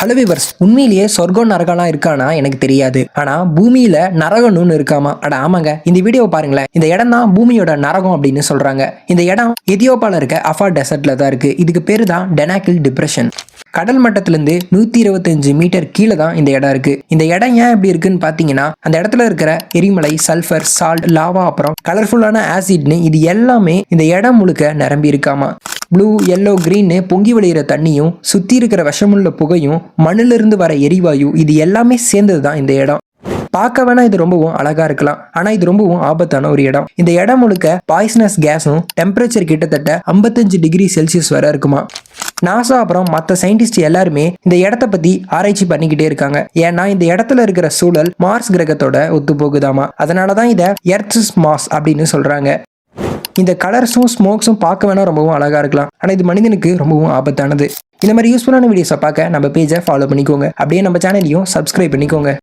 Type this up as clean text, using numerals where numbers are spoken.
Hello viewers, உண்மையிலேயே சொர்க்கம் நரகம்லாம் இருக்கானா எனக்கு தெரியாது. ஆனா பூமியில நரகம்னு இருக்காமா? அட ஆமாங்க. இந்த வீடியோவை பாருங்களேன். இந்த இடம் தான் பூமியோட நரகம் அப்படின்னு சொல்றாங்க. இந்த இடம் எதியோப்பால இருக்க அஃபா டெசர்ட்ல தான் இருக்கு. இதுக்கு பேரு தான் டெனாக்கில் டிப்ரெஷன். கடல் மட்டத்திலிருந்து 125 மீட்டர் கீழே தான் இந்த இடம் இருக்கு. இந்த இடம் ஏன் இப்படி இருக்குன்னு பாத்தீங்கன்னா, அந்த இடத்துல இருக்கிற எரிமலை, சல்ஃபர், சால்ட், லாவா, அப்புறம் கலர்ஃபுல்லான ஆசிட்னு இது எல்லாமே இந்த இடம் முழுக்க நிரம்பி இருக்காமா. ப்ளூ, எல்லோ, கிரீன்னு பொங்கி விளையிற தண்ணியும், சுத்தி இருக்கிற விஷமுள்ள புகையும், மண்ணிலிருந்து வர எரிவாயு, இது எல்லாமே சேர்ந்தது தான் இந்த இடம். பார்க்க வேணா இது ரொம்பவும் அழகா இருக்கலாம், ஆனா இது ரொம்பவும் ஆபத்தான ஒரு இடம். இந்த இடம் முழுக்க பாய்சனஸ் கேஸும், டெம்பரேச்சர் கிட்டத்தட்ட 55 டிகிரி செல்சியஸ் வரை இருக்குமா. நாசா அப்புறம் மற்ற சயின்டிஸ்ட் எல்லாருமே இந்த இடத்த பத்தி ஆராய்ச்சி பண்ணிக்கிட்டே இருக்காங்க. ஏன்னா இந்த இடத்துல இருக்கிற சூழல் மார்ஸ் கிரகத்தோட ஒத்து போகுதாமா. அதனாலதான் இதை எர்த்ஸ் மாஸ் அப்படின்னு சொல்றாங்க. இந்த கலர்ஸும் ஸ்மோக்ஸும் பார்க்க வேணா ரொம்பவும் அழகா இருக்கலாம், ஆனா இது மனிதனுக்கு ரொம்பவும் ஆபத்தானது. இந்த மாதிரி யூஸ்ஃபுல்லான வீடியோஸை பார்க்க நம்ம பேஜை ஃபாலோ பண்ணிக்கோங்க. அப்படியே நம்ம சேனலையும் சப்ஸ்கிரைப் பண்ணிக்கோங்க.